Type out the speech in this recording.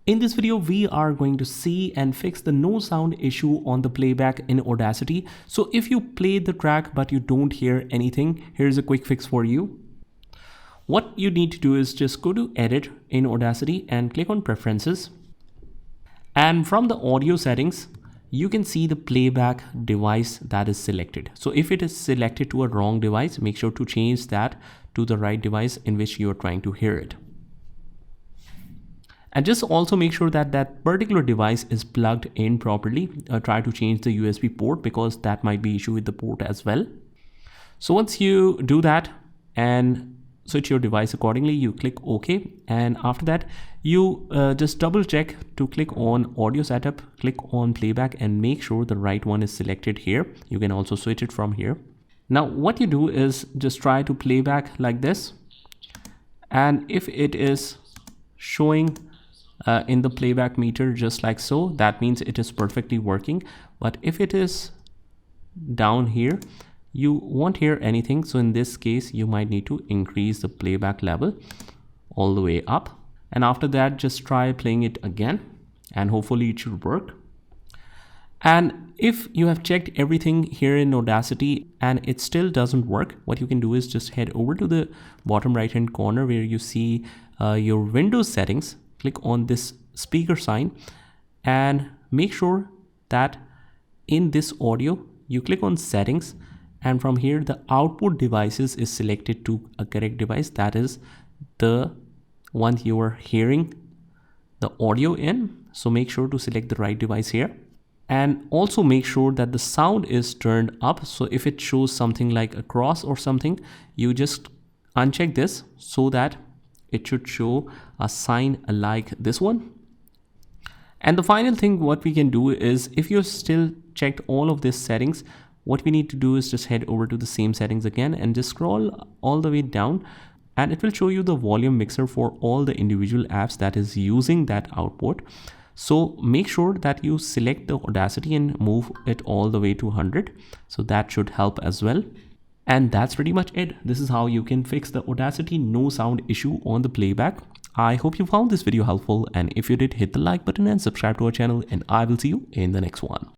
In this video, we are going to see and fix the no sound issue on the playback in Audacity. So if you play the track but you don't hear anything, here's a quick fix for you. What you need to do is just go to Edit in Audacity and click on Preferences. And from the audio settings, you can see the playback device that is selected. So if it is selected to a wrong device, make sure to change that to the right device in which you are trying to hear it. And just also make sure that that particular device is plugged in properly. Try to change the USB port because that might be issue with the port as well. So once you do that and switch your device accordingly, you click OK. And after that, you just double check to click on audio setup, click on playback and make sure the right one is selected here. You can also switch it from here. Now what you do is just try to playback like this. And if it is showing in the playback meter just like so, that means it is perfectly working. But if it is down here, you won't hear anything. So in this case, you might need to increase the playback level all the way up. And after that, just try playing it again and hopefully it should work. And if you have checked everything here in Audacity and it still doesn't work, what you can do is just head over to the bottom right hand corner where you see your Windows settings. Click on this speaker sign and make sure that in this audio you click on settings, and from here the output devices is selected to a correct device, that is the one you are hearing the audio in. So make sure to select the right device here, and also make sure that the sound is turned up. So if it shows something like a cross or something, you just uncheck this so that it should show a sign like this one. And the final thing what we can do is, if you still checked all of these settings, what we need to do is just head over to the same settings again and just scroll all the way down, and it will show you the volume mixer for all the individual apps that is using that output. So make sure that you select the Audacity and move it all the way to 100. So that should help as well. And that's pretty much it. This is how you can fix the Audacity no sound issue on the playback. I hope you found this video helpful, and if you did, hit the like button and subscribe to our channel, and I will see you in the next one.